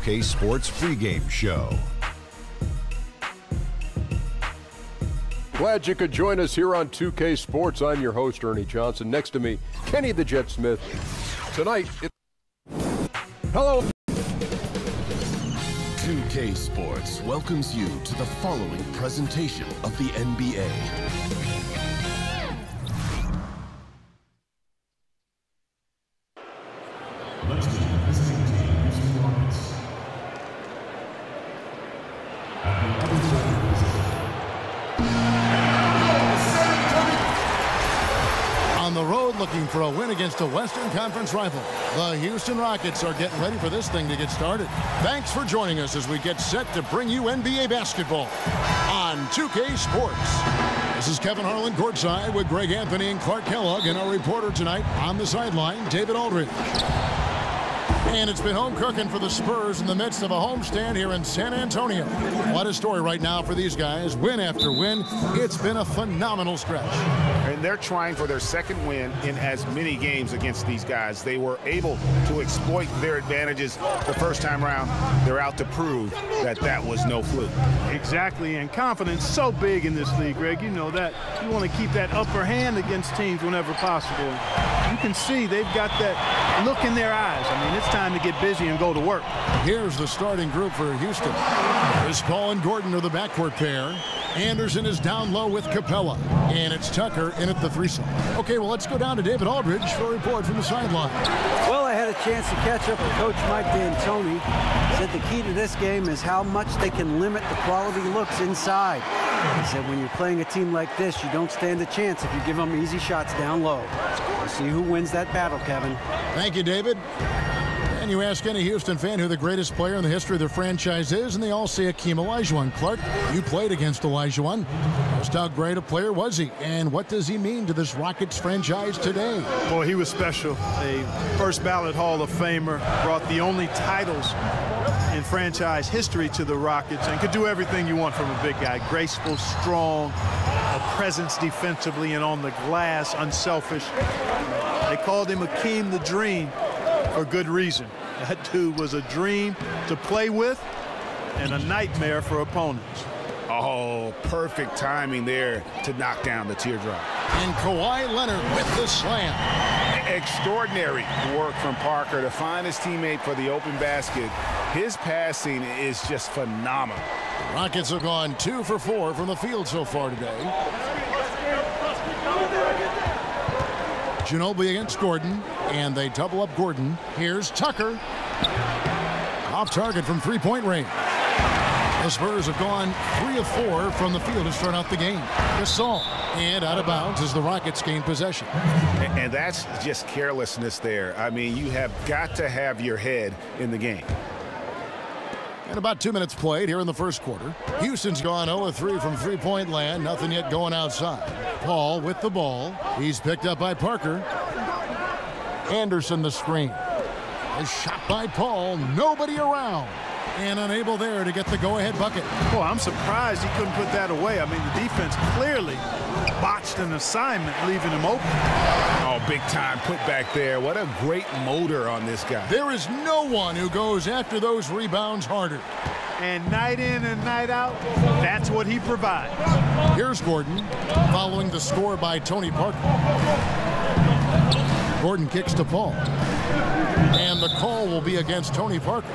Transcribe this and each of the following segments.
2K Sports pregame show. Glad you could join us here on 2K Sports. I'm your host, Ernie Johnson. Next to me, Kenny the Jet Smith. Tonight, hello. 2K Sports welcomes you to the following presentation of the NBA. Let's meet the visiting team, Houston Rockets. At the other side of the position. On the road looking for a win against a Western Conference rival, the Houston Rockets are getting ready for this thing to get started. Thanks for joining us as we get set to bring you NBA basketball on 2K Sports. This is Kevin Harlan courtside with Greg Anthony and Clark Kellogg, and our reporter tonight on the sideline, David Aldridge. And it's been home cooking for the Spurs in the midst of a homestand here in San Antonio. What a story right now for these guys. Win after win. It's been a phenomenal stretch. And they're trying for their second win in as many games against these guys. They were able to exploit their advantages the first time around. They're out to prove that that was no fluke. Exactly, and confidence so big in this league, Greg. You know that. You want to keep that upper hand against teams whenever possible. You can see they've got that look in their eyes. I mean, it's time to get busy and go to work. Here's the starting group for Houston. Chris Paul and Gordon are the backcourt pair. Anderson is down low with Capella. And it's Tucker in at the threesome. Okay, well, let's go down to David Aldridge for a report from the sideline. Well, I had a chance to catch up with Coach Mike D'Antoni. Said the key to this game is how much they can limit the quality looks inside. He said when you're playing a team like this, you don't stand a chance if you give them easy shots down low. We'll see who wins that battle, Kevin. Thank you, David. And you ask any Houston fan who the greatest player in the history of their franchise is, and they all say Hakeem Olajuwon. Clark, you played against Olajuwon. Just how great a player was he, and what does he mean to this Rockets franchise today? Boy, he was special. A first ballot Hall of Famer, brought the only titles in franchise history to the Rockets, and could do everything you want from a big guy. Graceful, strong, a presence defensively and on the glass, unselfish. They called him Hakeem the Dream for good reason. That dude was a dream to play with and a nightmare for opponents. Oh, perfect timing there to knock down the teardrop. And Kawhi Leonard with the slam. Extraordinary work from Parker to find his teammate for the open basket. His passing is just phenomenal. Rockets have gone 2 for 4 from the field so far today. Ginobili against Gordon, and they double up Gordon. Here's Tucker. Off target from three-point range. The Spurs have gone 3 of 4 from the field to start out the game. Gasol, and out of bounds as the Rockets gain possession. And that's just carelessness there. I mean, you have got to have your head in the game. And about 2 minutes played here in the first quarter. Houston's gone 0 of 3 from three-point land. Nothing yet going outside. Paul with the ball. He's picked up by Parker. Anderson the screen. A shot by Paul. Nobody around. And unable there to get the go-ahead bucket. Boy, I'm surprised he couldn't put that away. I mean, the defense clearly botched an assignment, leaving him open. Oh, big time put back there. What a great motor on this guy. There is no one who goes after those rebounds harder. And night in and night out, that's what he provides. Here's Gordon, following the score by Tony Parker. Gordon kicks to Paul. And the call will be against Tony Parker.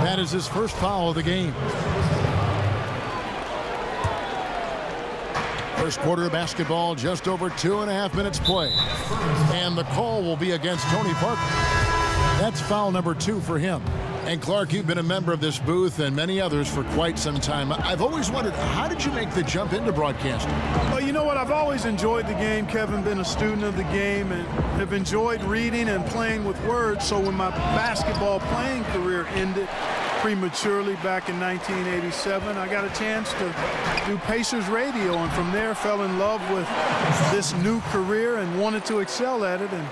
That is his first foul of the game. First quarter of basketball, just over 2.5 minutes play. And the call will be against Tony Parker. That's foul number 2 for him. And Clark, you've been a member of this booth and many others for quite some time. I've always wondered, how did you make the jump into broadcasting? Well, you know what? I've always enjoyed the game, Kevin, been a student of the game, and have enjoyed reading and playing with words. So when my basketball playing career ended prematurely back in 1987, I got a chance to do Pacers radio, and from there fell in love with this new career and wanted to excel at it. And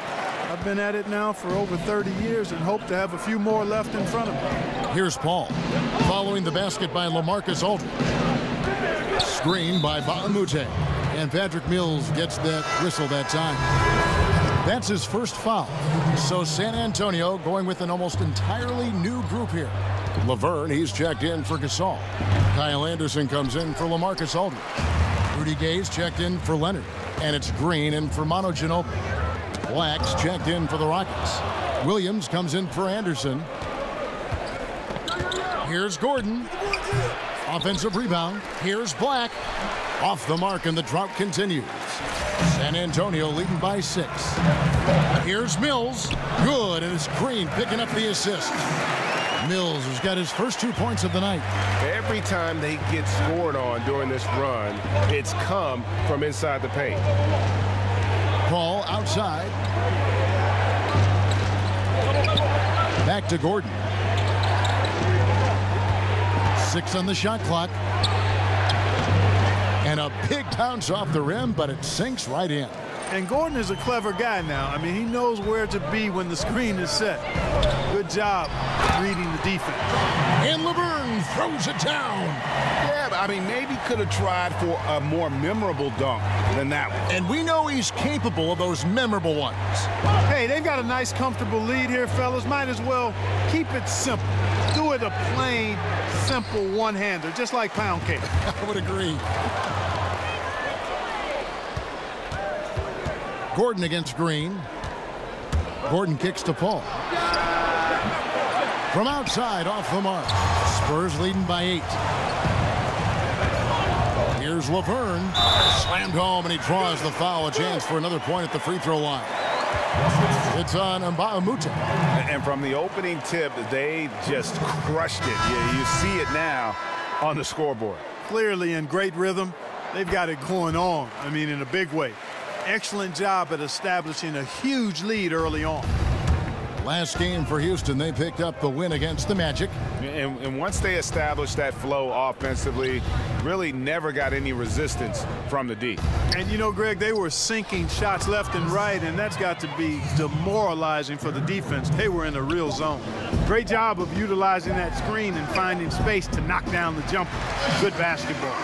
I've been at it now for over 30 years and hope to have a few more left in front of me. Here's Paul, following the basket by LaMarcus Aldridge. Screen by Baamute. And Patrick Mills gets that whistle that time. That's his first foul. So San Antonio going with an almost entirely new group here. Laverne, he's checked in for Gasol. Kyle Anderson comes in for LaMarcus Aldridge. Rudy Gay's checked in for Leonard. And it's Green in for Manu Ginobili. Black's checked in for the Rockets. Williams comes in for Anderson. Here's Gordon. Offensive rebound. Here's Black. Off the mark, and the drought continues. San Antonio leading by 6. Here's Mills. Good, and it's Green picking up the assist. Mills has got his first 2 points of the night. Every time they get scored on during this run, it's come from inside the paint. Paul outside. Back to Gordon. 6 on the shot clock. And a big bounce off the rim, but it sinks right in. And Gordon is a clever guy now. I mean, he knows where to be when the screen is set. Good job reading the defense. And Laverne throws it down. Yeah, I mean, maybe could have tried for a more memorable dunk than that one. And we know he's capable of those memorable ones. Hey, they've got a nice, comfortable lead here, fellas. Might as well keep it simple. Do it a plain, simple one-hander, just like pound cake. I would agree. Gordon against Green. Gordon kicks to Paul. From outside, off the mark. Spurs leading by 8. Here's Laverne. Slammed home, and he draws the foul. A chance for another point at the free throw line. It's on Mbah a Moute. And from the opening tip, they just crushed it. You see it now on the scoreboard. Clearly in great rhythm. They've got it going on. I mean, in a big way. Excellent job at establishing a huge lead early on. Last game for Houston, they picked up the win against the Magic. And once they established that flow offensively, really never got any resistance from the D. And you know, Greg, they were sinking shots left and right, and that's got to be demoralizing for the defense. They were in a real zone. Great job of utilizing that screen and finding space to knock down the jumper. Good basketball.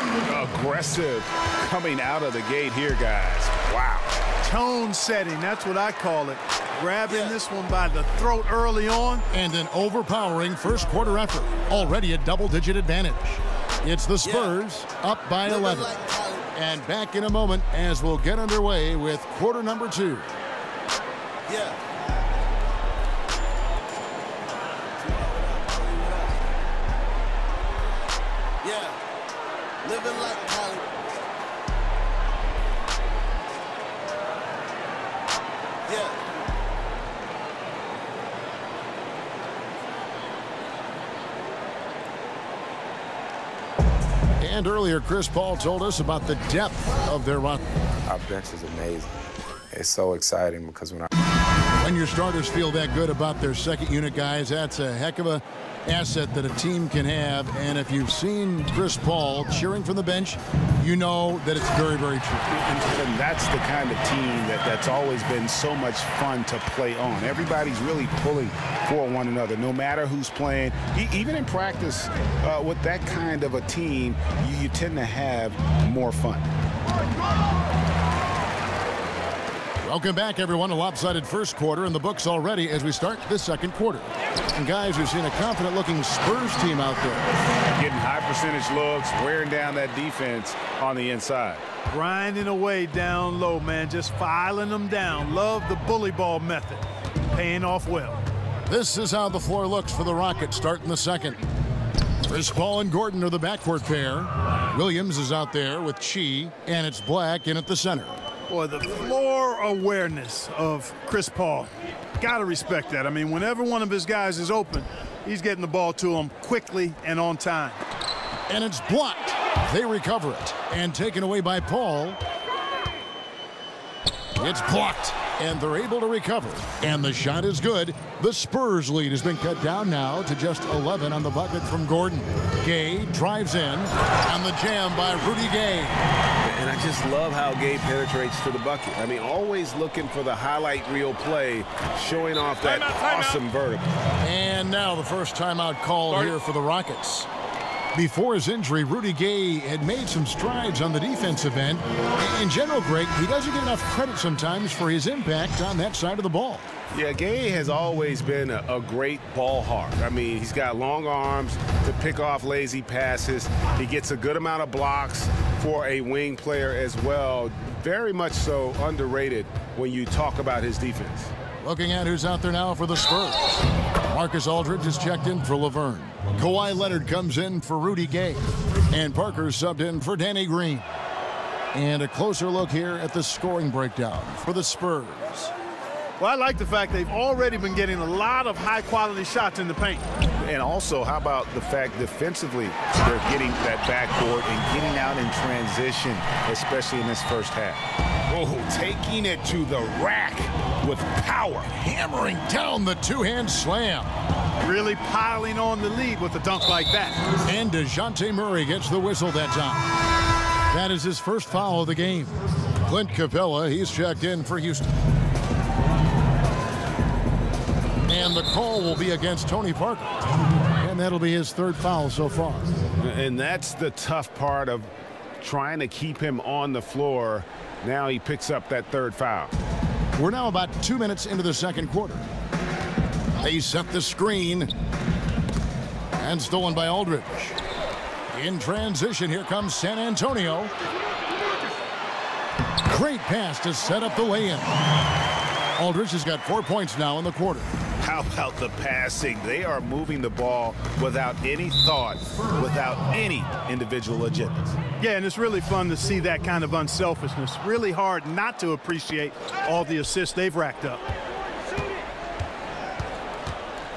Aggressive coming out of the gate here, guys. Wow. Tone setting, that's what I call it. Grabbing this one by the throat early on. And an overpowering first quarter effort. Already a double-digit advantage. It's the Spurs up by 11. And back in a moment as we'll get underway with quarter number 2. Yeah. Yeah. Living like Hollywood. Yeah. And earlier, Chris Paul told us about the depth of their roster. Our bench is amazing. It's so exciting because when your starters feel that good about their second unit guys, that's a heck of a asset that a team can have. And if you've seen Chris Paul cheering from the bench, you know that it's very, very true. And that's the kind of team that's always been so much fun to play on. Everybody's really pulling for one another, no matter who's playing. Even in practice, with that kind of a team, you tend to have more fun. Welcome back, everyone. A lopsided first quarter in the books already as we start the second quarter. And guys, we've seen a confident-looking Spurs team out there. Getting high percentage looks, wearing down that defense on the inside. Grinding away down low, man. Just filing them down. Love the bully ball method. Paying off well. This is how the floor looks for the Rockets starting the second. Chris Paul and Gordon are the backcourt pair. Williams is out there with Chi, and it's Black in at the center. Boy, the floor awareness of Chris Paul. Got to respect that. I mean, whenever one of his guys is open, he's getting the ball to him quickly and on time. And it's blocked. They recover it. And taken away by Paul. It's blocked. And they're able to recover. And the shot is good. The Spurs lead has been cut down now to just 11 on the bucket from Gordon. Gay drives in on the jam by Rudy Gay. And I just love how Gay penetrates to the bucket. I mean, always looking for the highlight reel play, showing off that awesome vertical. And now the first timeout call here for the Rockets. Before his injury, Rudy Gay had made some strides on the defensive end. In general, Greg, he doesn't get enough credit sometimes for his impact on that side of the ball. Yeah, Gay has always been a great ball hawk. I mean, he's got long arms to pick off lazy passes. He gets a good amount of blocks for a wing player as well. Very much so underrated when you talk about his defense. Looking at who's out there now for the Spurs. Marcus Aldridge is checked in for Laverne. Kawhi Leonard comes in for Rudy Gay. And Parker subbed in for Danny Green. And a closer look here at the scoring breakdown for the Spurs. Well, I like the fact they've already been getting a lot of high-quality shots in the paint. And also, how about the fact defensively they're getting that backboard and getting out in transition, especially in this first half. Oh, taking it to the rack with power. Hammering down the two-hand slam. Really piling on the lead with a dunk like that. And DeJounte Murray gets the whistle that time. That is his first foul of the game. Clint Capella, he's checked in for Houston. And the call will be against Tony Parker. And that'll be his third foul so far. And that's the tough part of trying to keep him on the floor. Now he picks up that third foul. We're now about 2 minutes into the second quarter. They set the screen. And stolen by Aldridge. In transition, here comes San Antonio. Great pass to set up the lay-in. Aldridge has got 4 points now in the quarter. How about the passing? They are moving the ball without any thought, without any individual agendas. Yeah, and it's really fun to see that kind of unselfishness. Really hard not to appreciate all the assists they've racked up.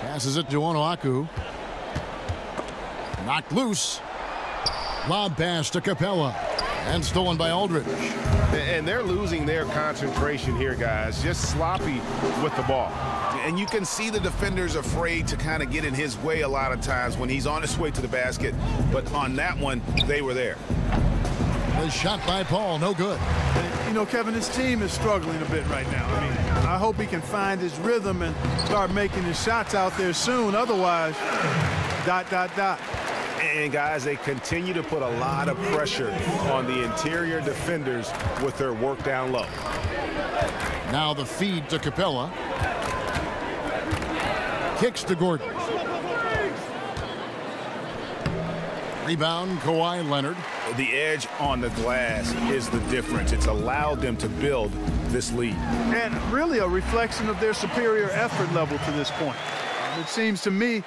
Passes it to Onuaku. Knocked loose. Lob pass to Capella. And stolen by Aldridge. And they're losing their concentration here, guys. Just sloppy with the ball. And you can see the defenders afraid to kind of get in his way a lot of times when he's on his way to the basket. But on that one, they were there. The shot by Paul, no good. You know, Kevin, his team is struggling a bit right now. I mean, I hope he can find his rhythm and start making his shots out there soon. Otherwise, ... And, guys, they continue to put a lot of pressure on the interior defenders with their work down low. Now the feed to Capella. Kicks to Gordon. Rebound, Kawhi Leonard. The edge on the glass is the difference. It's allowed them to build this lead. And really a reflection of their superior effort level to this point. It seems to me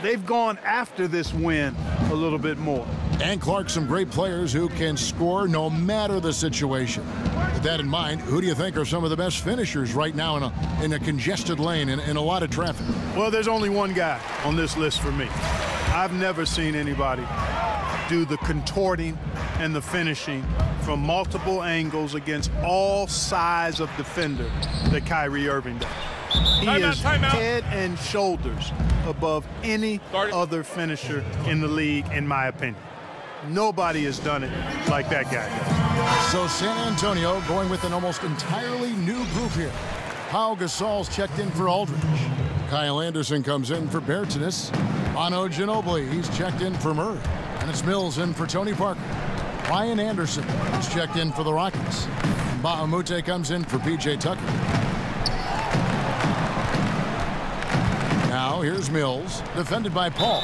they've gone after this win a little bit more. And Clark, some great players who can score no matter the situation. With that in mind, who do you think are some of the best finishers right now in a congested lane and in a lot of traffic? Well, there's only one guy on this list for me. I've never seen anybody do the contorting and the finishing from multiple angles against all size of defender that Kyrie Irving does. He is head and shoulders above any other finisher in the league, in my opinion. Nobody has done it like that guy does. So San Antonio going with an almost entirely new group here. Pau Gasol's checked in for Aldridge. Kyle Anderson comes in for Bertans. Manu Ginobili, he's checked in for Murray. And it's Mills in for Tony Parker. Ryan Anderson is checked in for the Rockets. Mbah a Moute comes in for P.J. Tucker. Now here's Mills, defended by Paul.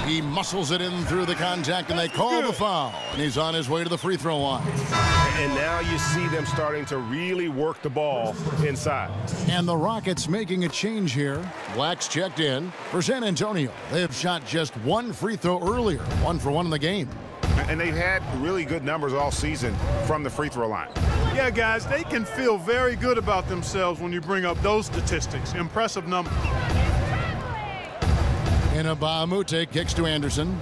He muscles it in through the contact, and they call the foul. And he's on his way to the free throw line. And now you see them starting to really work the ball inside. And the Rockets making a change here. Black's checked in for San Antonio. They have shot just one free throw earlier, 1 for 1 in the game. And they've had really good numbers all season from the free throw line. Yeah, guys, they can feel very good about themselves when you bring up those statistics. Impressive numbers. And Mbah a Moute kicks to Anderson.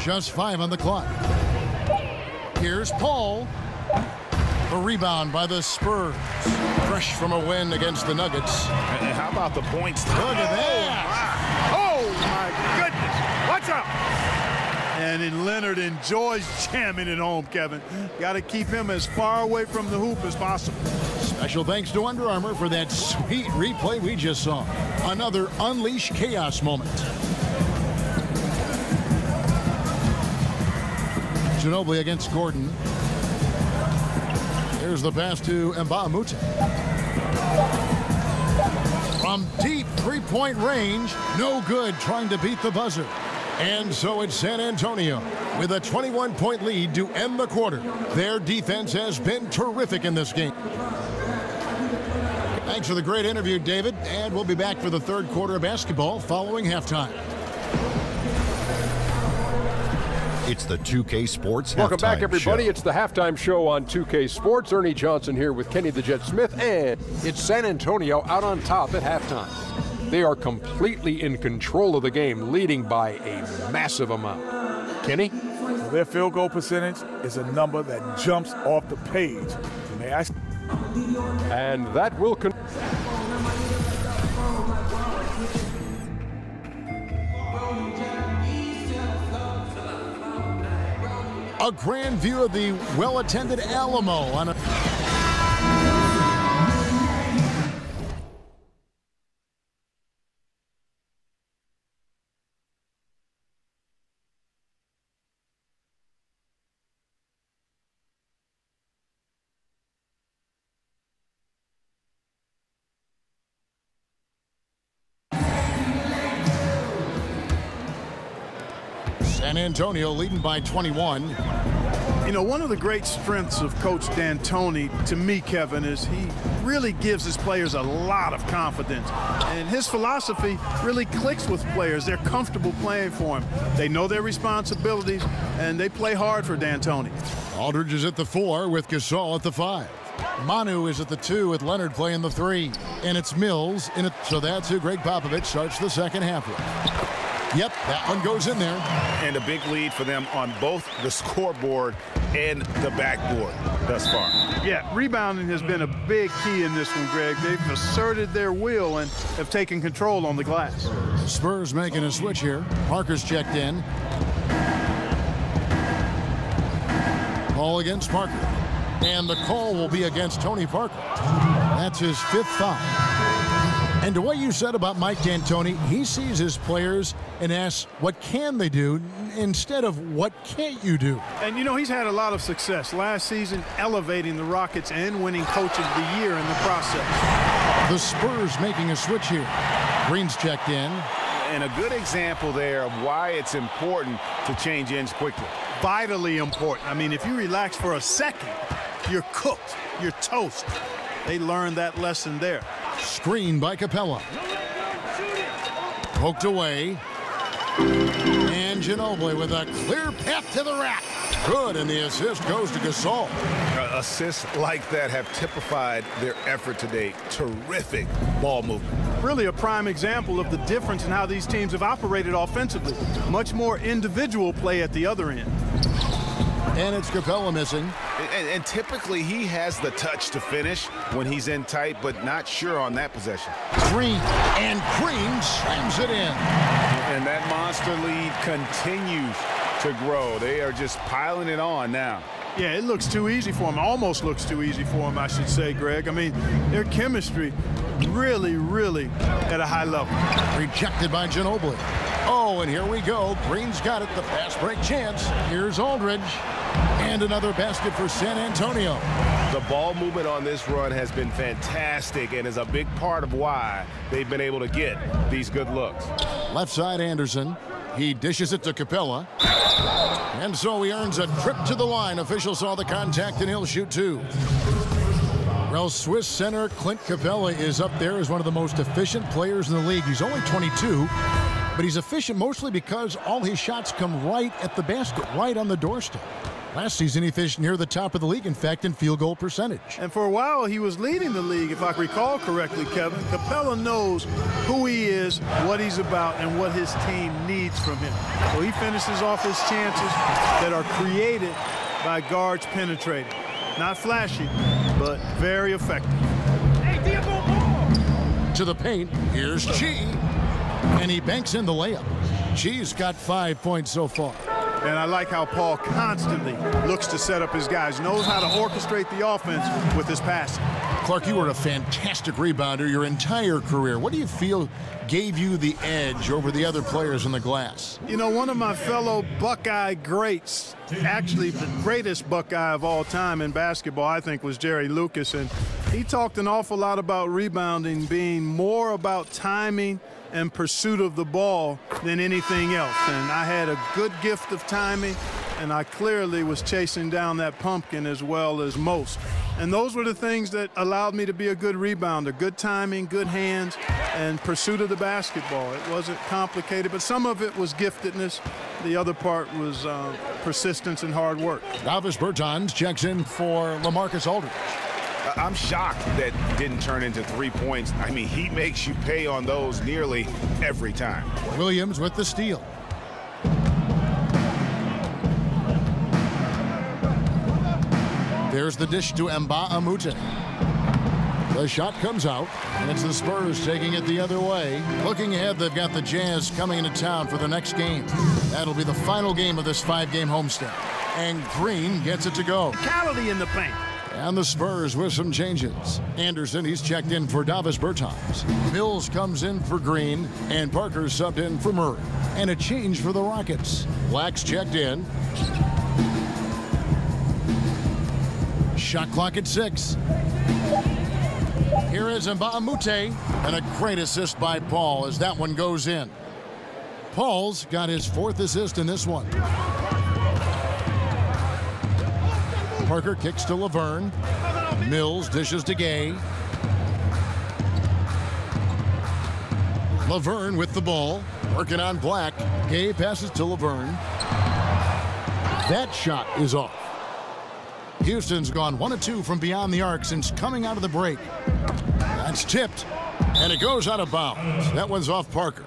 Just 5 on the clock. Here's Paul. A rebound by the Spurs. Fresh from a win against the Nuggets. And how about the points? Look at that. Oh, my goodness. Watch out. And then Leonard enjoys jamming it home, Kevin. Got to keep him as far away from the hoop as possible. Special thanks to Under Armour for that sweet replay we just saw. Another Unleash Chaos moment. Ginobili against Gordon. Here's the pass to Mbah a Moute. From deep three-point range, no good trying to beat the buzzer. And so it's San Antonio with a 21-point lead to end the quarter. Their defense has been terrific in this game. Thanks for the great interview, David. And we'll be back for the third quarter of basketball following halftime. It's the 2K Sports Welcome Halftime back, everybody. Show. It's the halftime show on 2K Sports. Ernie Johnson here with Kenny the Jet Smith, and it's San Antonio out on top at halftime. They are completely in control of the game, leading by a massive amount. Kenny? Their field goal percentage is a number that jumps off the page. May I? And that will A grand view of the well-attended Alamo on a... San Antonio leading by 21. You know, one of the great strengths of Coach D'Antoni, to me, Kevin, is he really gives his players a lot of confidence. And his philosophy really clicks with players. They're comfortable playing for him. They know their responsibilities, and they play hard for D'Antoni. Aldridge is at the 4 with Gasol at the 5. Manu is at the 2 with Leonard playing the 3. And it's Mills in it. So that's who Greg Popovich starts the second half with. Yep, that one goes in there. And a big lead for them on both the scoreboard and the backboard thus far. Yeah, rebounding has been a big key in this one, Greg. They've asserted their will and have taken control on the glass. Spurs making a switch here. Parker's checked in. Ball against Parker. And the call will be against Tony Parker. That's his 5th foul. And to what you said about Mike D'Antoni, he sees his players and asks, what can they do, instead of what can't you do? And, you know, he's had a lot of success last season, elevating the Rockets and winning Coach of the Year in the process. The Spurs making a switch here. Green's checked in. And a good example there of why it's important to change ends quickly. Vitally important. I mean, if you relax for a second, you're cooked. You're toast. They learned that lesson there. Screen by Capella. Poked away. And Ginobili with a clear path to the rack. Good, and the assist goes to Gasol. Assists like that have typified their effort today. Terrific ball movement. Really a prime example of the difference in how these teams have operated offensively. Much more individual play at the other end. And it's Capella missing. And typically he has the touch to finish when he's in tight, but not sure on that possession. Green, and Green slams it in. And that monster lead continues to grow. They are just piling it on now. Yeah, it looks too easy for him. Almost looks too easy for him, I should say, Greg. I mean, their chemistry really, really at a high level. Rejected by Ginobili. Oh, and here we go. Green's got it. The fast break chance. Here's Aldridge. And another basket for San Antonio. The ball movement on this run has been fantastic and is a big part of why they've been able to get these good looks. Left side Anderson. He dishes it to Capella. And so he earns a trip to the line. Official saw the contact and he'll shoot 2. Well, Swiss center Clint Capella is up there as one of the most efficient players in the league. He's only 22, but he's efficient mostly because all his shots come right at the basket, right on the doorstep. Last season, he finished near the top of the league, in fact, in field goal percentage. And for a while, he was leading the league, if I recall correctly, Kevin. Capella knows who he is, what he's about, and what his team needs from him. So he finishes off his chances that are created by guards penetrating. Not flashy, but very effective. To the paint, here's Chi. And he banks in the layup. Chi's got 5 points so far. And I like how Paul constantly looks to set up his guys, knows how to orchestrate the offense with his passing. Clark, you were a fantastic rebounder your entire career. What do you feel gave you the edge over the other players in the glass? You know, one of my fellow Buckeye greats, actually the greatest Buckeye of all time in basketball, I think, was Jerry Lucas. And He talked an awful lot about rebounding being more about timing and pursuit of the ball than anything else. And I had a good gift of timing, and I clearly was chasing down that pumpkin as well as most. And those were the things that allowed me to be a good rebounder: good timing, good hands, and pursuit of the basketball. It wasn't complicated, but some of it was giftedness. The other part was persistence and hard work. Davis Bertans checks in for LaMarcus Aldridge. I'm shocked that didn't turn into 3 points. I mean, he makes you pay on those nearly every time. Williams with the steal. There's the dish to Mbah a Moute. The shot comes out, and it's the Spurs taking it the other way. Looking ahead, they've got the Jazz coming into town for the next game. That'll be the final game of this 5-game homestand. And Green gets it to go. Physicality in the paint. And the Spurs with some changes. Anderson, he's checked in for Davis Bertans. Mills comes in for Green, and Parker subbed in for Murray. And a change for the Rockets. Black's checked in. Shot clock at 6. Here is Mbah a Moute, and a great assist by Paul as that one goes in. Paul's got his 4th assist in this one. Parker kicks to Laverne. Mills dishes to Gay. Laverne with the ball, working on Black. Gay passes to Laverne. That shot is off. Houston's gone 1 of 2 from beyond the arc since coming out of the break. That's tipped, and it goes out of bounds. That one's off Parker.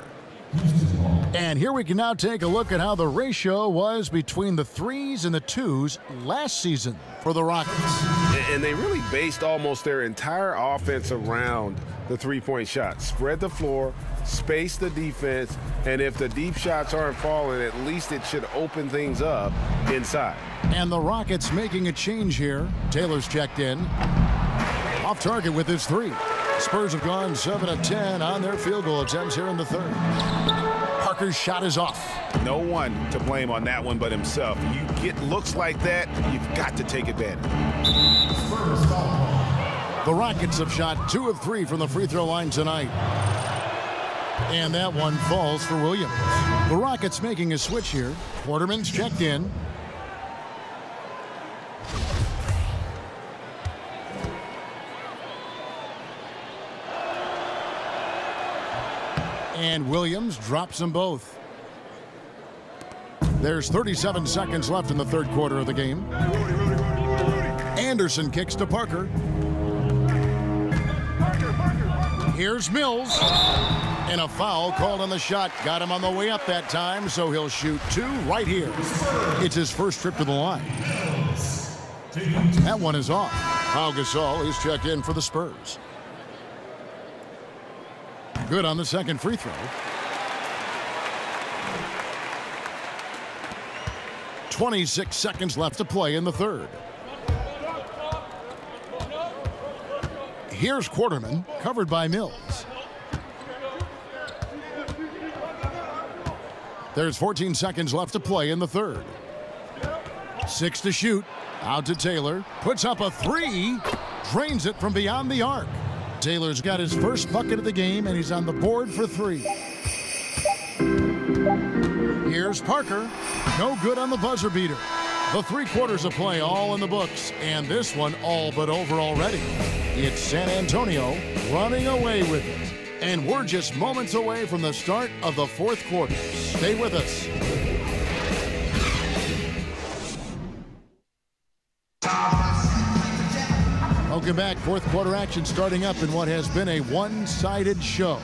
And here we can now take a look at how the ratio was between the 3s and the 2s last season for the Rockets. And they really based almost their entire offense around the three-point shot. Spread the floor, space the defense, and if the deep shots aren't falling, at least it should open things up inside. And the Rockets making a change here. Taylor's checked in. Off target with his 3. Spurs have gone 7 of 10 on their field goal attempts here in the 3rd. Parker's shot is off. No one to blame on that one but himself. You get looks like that, you've got to take advantage. The Rockets have shot 2 of 3 from the free throw line tonight. And that one falls for Williams. The Rockets making a switch here. Quarterman's checked in. And Williams drops them both. There's 37 seconds left in the 3rd quarter of the game. Anderson kicks to Parker. Here's Mills. And a foul called on the shot. Got him on the way up that time, so he'll shoot 2 right here. It's his first trip to the line. That one is off. Pau Gasol is checked in for the Spurs. Good on the second free throw. 26 seconds left to play in the 3rd. Here's Quarterman, covered by Mills. There's 14 seconds left to play in the 3rd. 6 to shoot. Out to Taylor. Puts up a 3. Drains it from beyond the arc. Taylor's got his first bucket of the game, and he's on the board for 3. Here's Parker. No good on the buzzer beater. The 3 quarters of play all in the books, and this one all but over already. It's San Antonio running away with it. And we're just moments away from the start of the 4th quarter. Stay with us. Welcome back. 4th quarter action starting up in what has been a one-sided show.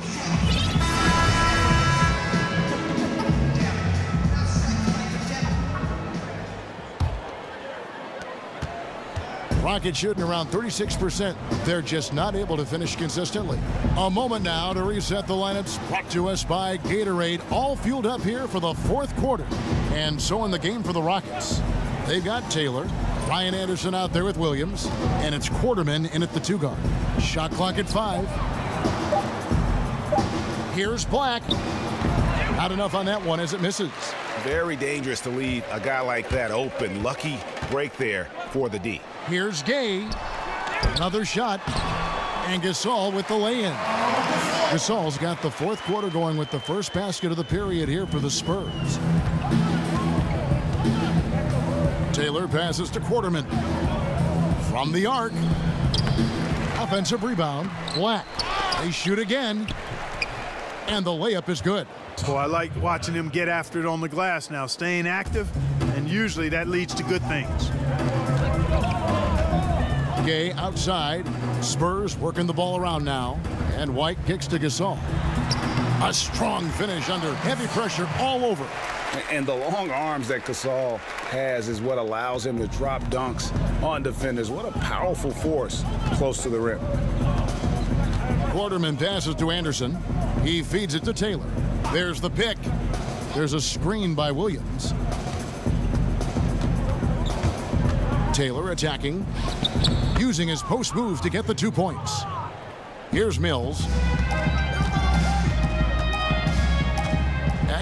Rockets shooting around 36%. They're just not able to finish consistently. A moment now to reset the lineups. Brought to us by Gatorade. All fueled up here for the 4th quarter. And so in the game for the Rockets. They've got Taylor. Ryan Anderson out there with Williams. And it's Quarterman in at the 2 guard. Shot clock at 5. Here's Black. Not enough on that one as it misses. Very dangerous to leave a guy like that open. Lucky break there for the D. Here's Gay. Another shot. And Gasol with the lay-in. Gasol's got the fourth quarter going with the first basket of the period here for the Spurs. Taylor passes to Quarterman. From the arc. Offensive rebound. Black. They shoot again. And the layup is good. Well, I like watching him get after it on the glass now, staying active, and usually that leads to good things. Gay outside. Spurs working the ball around now. And White kicks to Gasol. A strong finish under heavy pressure all over. And the long arms that Gasol has is what allows him to drop dunks on defenders. What a powerful force close to the rim. Quarterman passes to Anderson. He feeds it to Taylor. There's the pick. There's a screen by Williams. Taylor attacking, using his post move to get the 2 points. Here's Mills.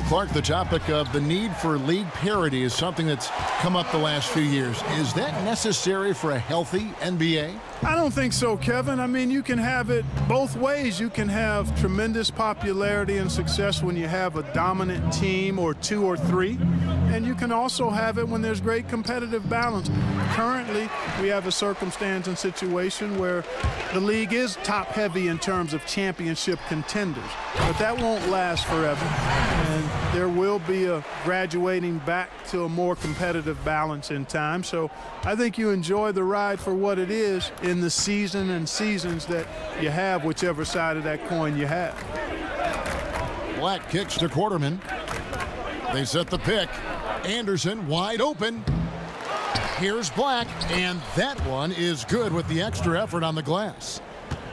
Clark, the topic of the need for league parity is something that's come up the last few years. Is that necessary for a healthy NBA? I don't think so, Kevin. I mean, you can have it both ways. You can have tremendous popularity and success when you have a dominant team or two or three. And you can also have it when there's great competitive balance. Currently, we have a circumstance and situation where the league is top-heavy in terms of championship contenders. But that won't last forever. And there will be a graduating back to a more competitive balance in time. So I think you enjoy the ride for what it is in the season and seasons that you have, whichever side of that coin you have. Black kicks to Quarterman. They set the pick. Anderson wide open. Here's Black, and that one is good with the extra effort on the glass.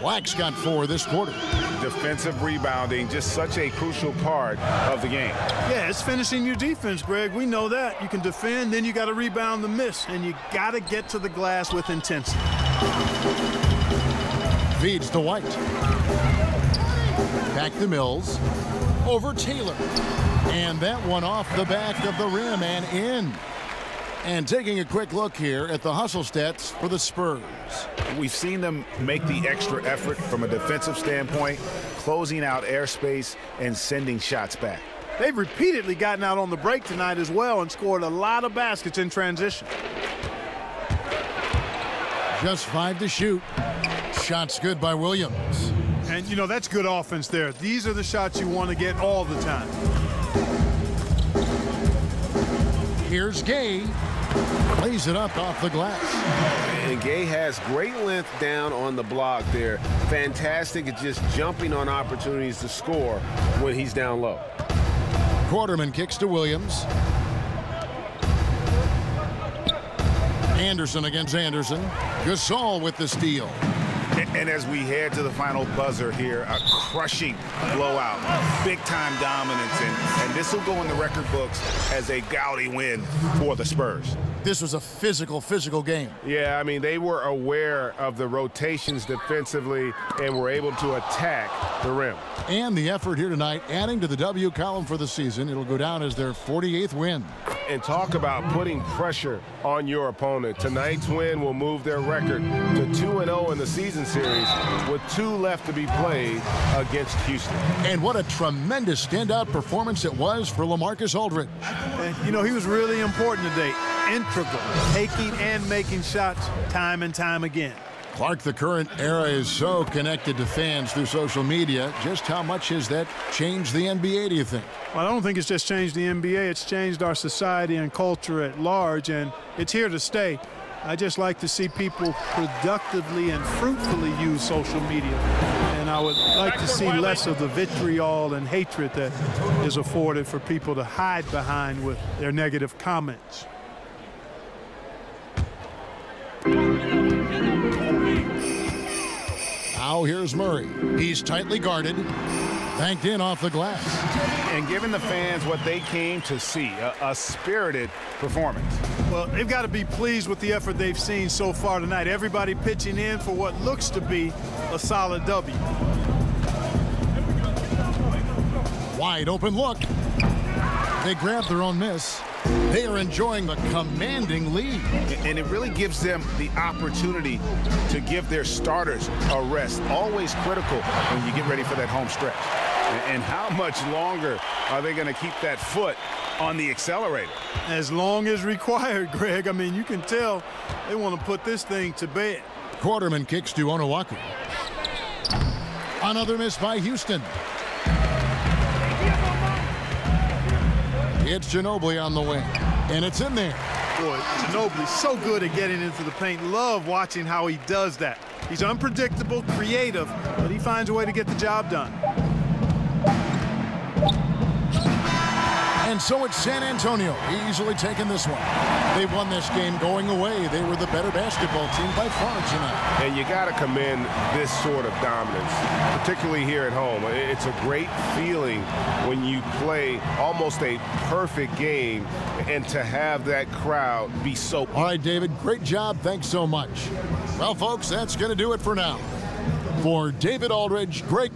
Black's got 4 this quarter. Defensive rebounding, just such a crucial part of the game. Yeah, it's finishing your defense, Greg. We know that. You can defend, then you got to rebound the miss, and you got to get to the glass with intensity. Feeds to White. Back to Mills. Over Taylor. And that one off the back of the rim and in. And taking a quick look here at the hustle stats for the Spurs. We've seen them make the extra effort from a defensive standpoint, closing out airspace and sending shots back. They've repeatedly gotten out on the break tonight as well and scored a lot of baskets in transition. Just 5 to shoot. Shots good by Williams. And, you know, that's good offense there. These are the shots you want to get all the time. Here's Gay. Plays it up off the glass. And Gay has great length down on the block there. Fantastic at just jumping on opportunities to score when he's down low. Quarterman kicks to Williams. Anderson against Anderson. Gasol with the steal. And as we head to the final buzzer here, a crushing blowout, big-time dominance, and this will go in the record books as a gaudy win for the Spurs. This was a physical game. Yeah, I mean, they were aware of the rotations defensively and were able to attack the rim. And the effort here tonight, adding to the W column for the season. It'll go down as their 48th win. And talk about putting pressure on your opponent. Tonight's win will move their record to 2-0 in the season series with 2 left to be played against Houston. And what a tremendous standout performance it was for LaMarcus Aldridge. And, you know, he was really important today. Integral, taking and making shots time and time again. Clark, the current era is so connected to fans through social media. Just how much has that changed the NBA, do you think? Well, I don't think it's just changed the NBA. It's changed our society and culture at large, and it's here to stay. I just like to see people productively and fruitfully use social media. And I would like to see less of the vitriol and hatred that is afforded for people to hide behind with their negative comments. Now here's Murray. He's tightly guarded, banked in off the glass. And giving the fans what they came to see, a spirited performance. Well, they've got to be pleased with the effort they've seen so far tonight. Everybody pitching in for what looks to be a solid W. Wide open look. They grab their own miss. They are enjoying the commanding lead. And it really gives them the opportunity to give their starters a rest. Always critical when you get ready for that home stretch. And how much longer are they going to keep that foot on the accelerator? As long as required, Greg. I mean, you can tell they want to put this thing to bed. Quarterman kicks to Onuaku. Another miss by Houston. It's Ginobili on the wing, and it's in there. Boy, Ginobili's so good at getting into the paint. Love watching how he does that. He's unpredictable, creative, but he finds a way to get the job done. And so it's San Antonio easily taking this one. They won this game going away. They were the better basketball team by far tonight. And you got to commend this sort of dominance, particularly here at home. It's a great feeling when you play almost a perfect game and to have that crowd be so... All right, David, great job. Thanks so much. Well, folks, that's going to do it for now. For David Aldridge, Greg